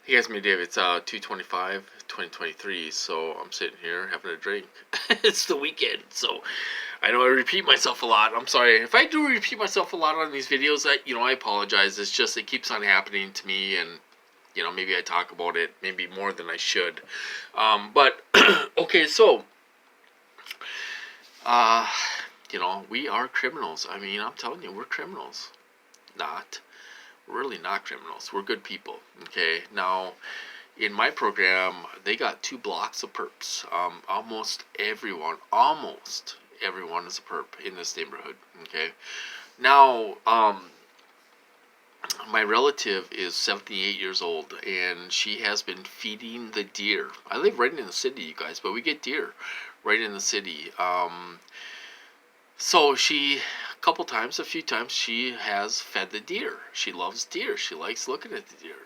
Hey guys, me Dave. It's 2/25, 2023. So I'm sitting here having a drink. It's the weekend, so I know I repeat myself a lot. I'm sorry if I do repeat myself a lot on these videos. I apologize. It's just it keeps on happening to me, and maybe I talk about it maybe more than I should. But okay, so uh, we are criminals. I mean, I'm telling you, we're criminals. Not really not criminals. We're good people. Okay, now in my program, they got 2 blocks of perps. Almost everyone is a perp in this neighborhood. Okay, now my relative is 78 years old, and she has been feeding the deer. I live right in the city, you guys, but we get deer right in the city. So a few times, she has fed the deer. She loves deer. She likes looking at the deer,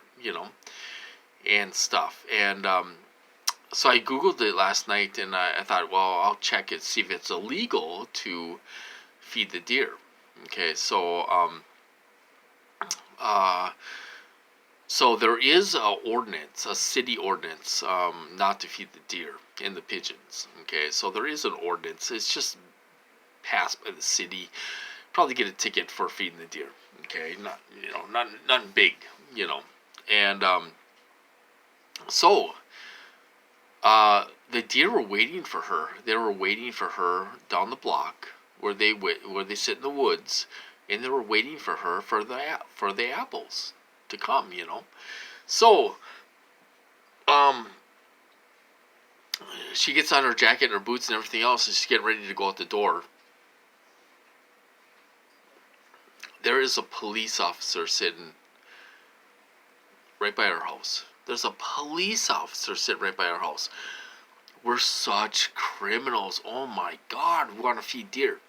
and stuff. And so I Googled it last night, and I thought, well, I'll check it, see if it's illegal to feed the deer. Okay, uh, so there is a city ordinance, not to feed the deer and the pigeons. Okay, so there is an ordinance. It's just passed by the city. Probably get a ticket for feeding the deer. Okay, nothing big, and so the deer were waiting for her. They were waiting for her down the block where they sit in the woods, and they were waiting for her for the apples to come. So um, she gets on her jacket and her boots and everything else, and she's getting ready to go out the door. There is a police officer sitting right by our house. There's a police officer sitting right by our house. We're such criminals. Oh my God, we want to feed deer.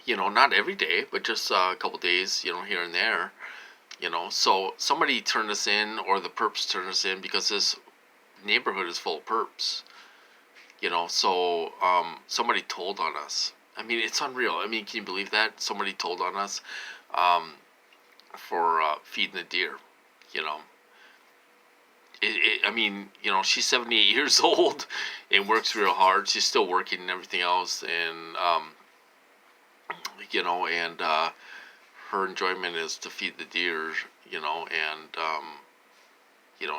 Not every day, but just a couple days, here and there. So somebody turned us in, or the perps turned us in, because this neighborhood is full of perps. So somebody told on us. I mean, it's unreal. I mean, can you believe that? Somebody told on us for feeding the deer. You know, I mean, she's 78 years old and works real hard. She's still working and everything else, and and her enjoyment is to feed the deer. And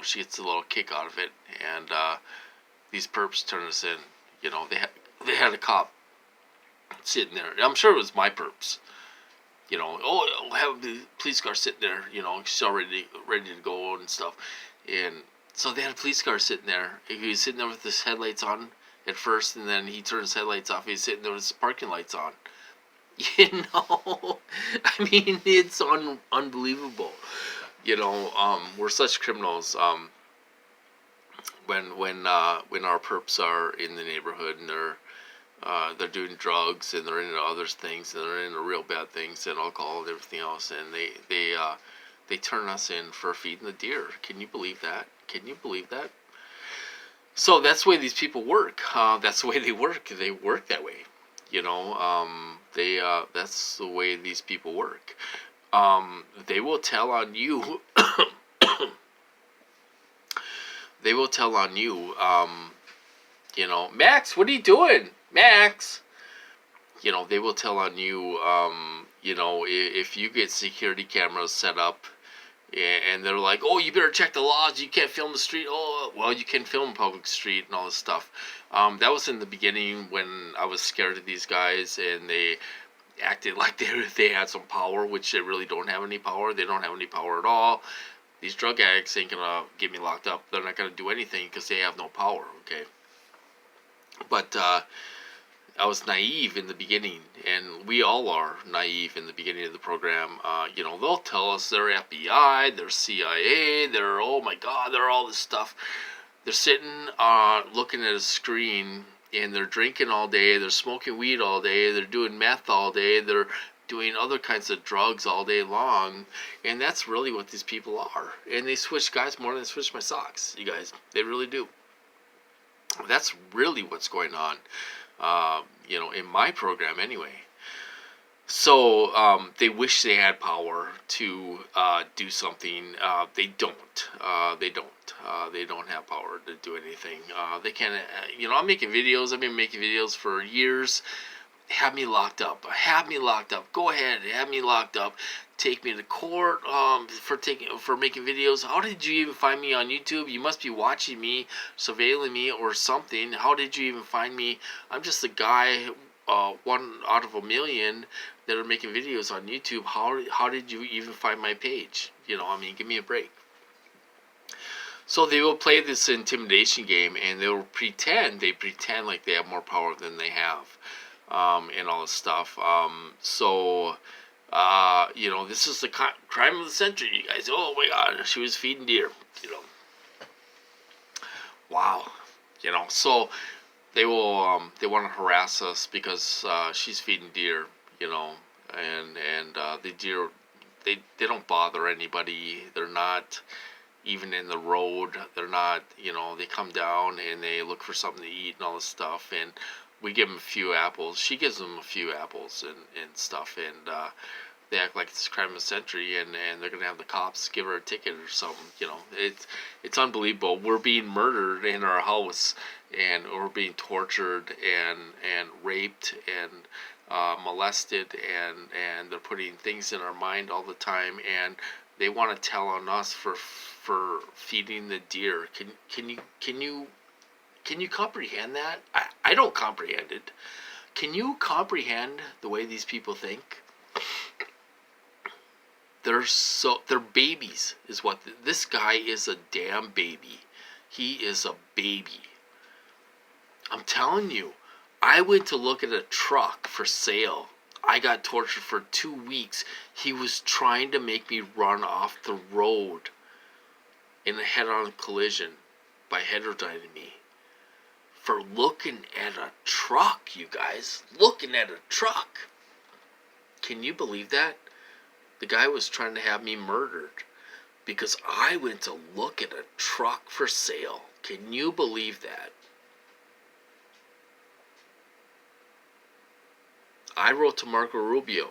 she gets a little kick out of it. And these perps turn us in. They had a cop sitting there. I'm sure it was my perps. I'll have the police car sitting there. She's already ready to go and stuff. And so they had a police car sitting there. He was sitting there with his headlights on at first, and then he turned his headlights off. He's sitting there with his parking lights on. I mean, it's unbelievable. We're such criminals. When our perps are in the neighborhood, and they're doing drugs, and they're into other things, and they're into real bad things, and alcohol and everything else, and they turn us in for feeding the deer. Can you believe that? Can you believe that? So that's the way these people work. That's the way they work. They work that way. That's the way these people work. They will tell on you. They will tell on you. Max, what are you doing, Max? They will tell on you. If you get security cameras set up, and they're like, oh, you better check the laws. You can't film the street. Oh, well, you can film public street and all this stuff. That was in the beginning when I was scared of these guys, and they acted like they had some power, which they really don't have any power. They don't have any power at all. These drug addicts ain't gonna get me locked up. They're not gonna do anything because they have no power. Okay, but I was naive in the beginning, and we all are naive in the beginning of the program. They'll tell us they're FBI, they're CIA, they're, oh my God, they're all this stuff. They're sitting looking at a screen, and they're drinking all day, they're smoking weed all day, they're doing meth all day, they're doing other kinds of drugs all day long, and that's really what these people are. And they switch guys more than they switch my socks, you guys. They really do. That's really what's going on. In my program anyway. So they wish they had power to do something. They don't. They don't. They don't have power to do anything. They can't. I'm making videos. I've been making videos for years. Have me locked up. Have me locked up. Go ahead. Have me locked up. Take me to court for making videos. How did you even find me on YouTube? You must be watching me, surveilling me, or something. How did you even find me? I'm just a guy, one out of a million that are making videos on YouTube. How did you even find my page? Give me a break. So they will play this intimidation game, and they pretend like they have more power than they have, and all this stuff. This is the crime of the century, you guys. Oh my God, she was feeding deer. Wow. So they want to harass us because she's feeding deer. And the deer, they don't bother anybody. They're not even in the road. They're not, they come down and they look for something to eat and all this stuff, and we give them a few apples. She gives them a few apples and stuff, and they act like it's crime of the century, and they're gonna have the cops give her a ticket or something. It's unbelievable. We're being murdered in our house, and we're being tortured and raped and molested, and they're putting things in our mind all the time, and they want to tell on us for feeding the deer. Can you comprehend that? I don't comprehend it. Can you comprehend the way these people think? They're babies is what this guy is. A damn baby. He is a baby. I'm telling you, I went to look at a truck for sale. I got tortured for 2 weeks. He was trying to make me run off the road in a head-on collision by heterodyning me for looking at a truck, you guys. Looking at a truck. Can you believe that? The guy was trying to have me murdered because I went to look at a truck for sale. Can you believe that? I wrote to Marco Rubio.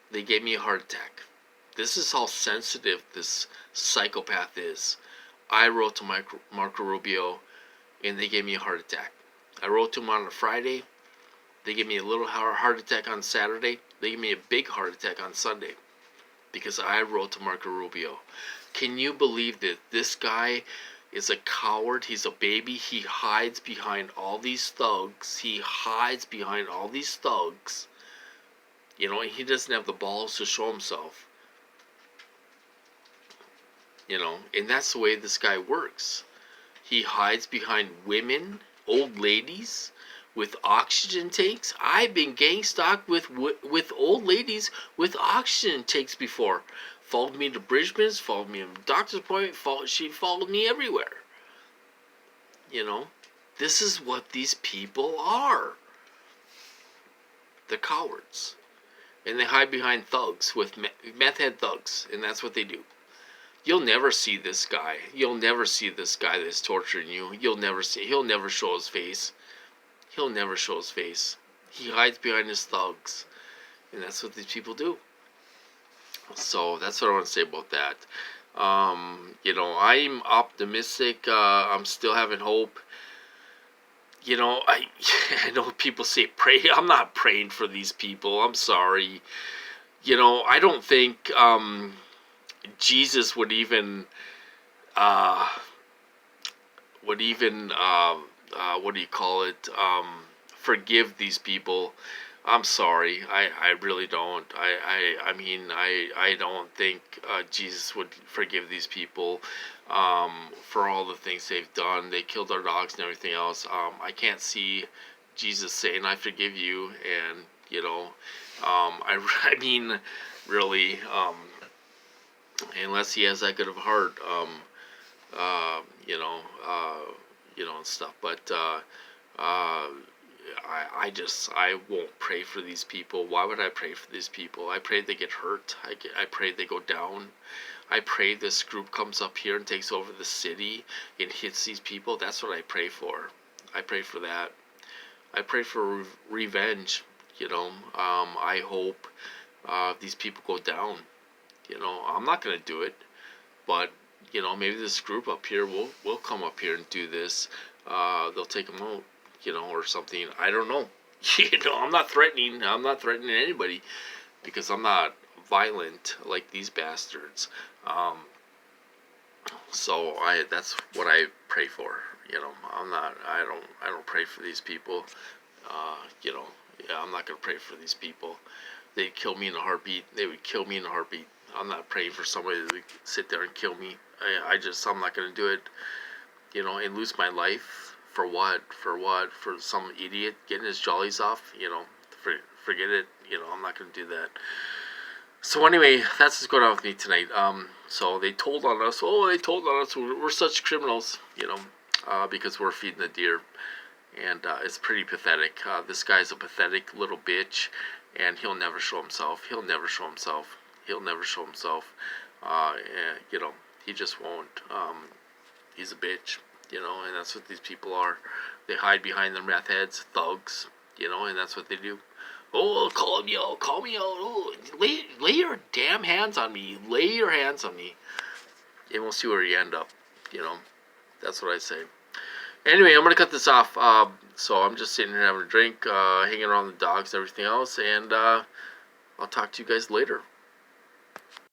They gave me a heart attack. This is how sensitive this psychopath is. I wrote to Marco Rubio, and they gave me a heart attack. I wrote to him on a Friday. They gave me a little heart attack on Saturday. They gave me a big heart attack on Sunday because I wrote to Marco Rubio. Can you believe that this guy is a coward? He's a baby. He hides behind all these thugs. He He doesn't have the balls to show himself. And that's the way this guy works. He hides behind women, old ladies with oxygen tanks. I've been gang stalked with old ladies with oxygen tanks before. Followed me to Bridgman's, followed me to doctor's appointment, she followed me everywhere. This is what these people are. They're cowards. And they hide behind thugs, with meth head thugs, and that's what they do. You'll never see this guy. You'll never see this guy that's torturing you. He'll never show his face. He hides behind his thugs. And that's what these people do. So that's what I want to say about that. I'm optimistic. I'm still having hope. I know people say pray. I'm not praying for these people. I'm sorry. I don't think Jesus would even what do you call it? Forgive these people. I'm sorry. I really don't. I don't think Jesus would forgive these people for all the things they've done. They killed our dogs and everything else. I can't see Jesus saying, I forgive you. And, really, unless he has that good of a heart, and stuff. But I won't pray for these people. Why would I pray for these people? I pray they get hurt. I pray they go down. I pray this group comes up here and takes over the city and hits these people. That's what I pray for. I pray for that. I pray for revenge. I hope these people go down. I'm not gonna do it, but maybe this group up here will come up here and do this. They'll take them out, or something. I don't know. I'm not threatening. I'm not threatening anybody because I'm not violent like these bastards. Um, so that's what I pray for. I'm not. I don't pray for these people. Uh, you know, yeah, I'm not gonna pray for these people. They'd kill me in a heartbeat. They would kill me in a heartbeat. I'm not praying for somebody to sit there and kill me. I'm not gonna do it. And lose my life for what? For what? For some idiot getting his jollies off? Forget it. I'm not gonna do that. So anyway, that's what's going on with me tonight. So they told on us. Oh, they told on us. We're such criminals. Because we're feeding the deer, and it's pretty pathetic. This guy's a pathetic little bitch, and he'll never show himself. He'll never show himself. He'll never show himself. He just won't. He's a bitch. And that's what these people are. They hide behind their meth heads, thugs. And that's what they do. Oh, call me out, call me out. Oh, lay your damn hands on me. Lay your hands on me. And we'll see where you end up. That's what I say. Anyway, I'm going to cut this off. So I'm just sitting here having a drink, hanging around the dogs and everything else. And I'll talk to you guys later.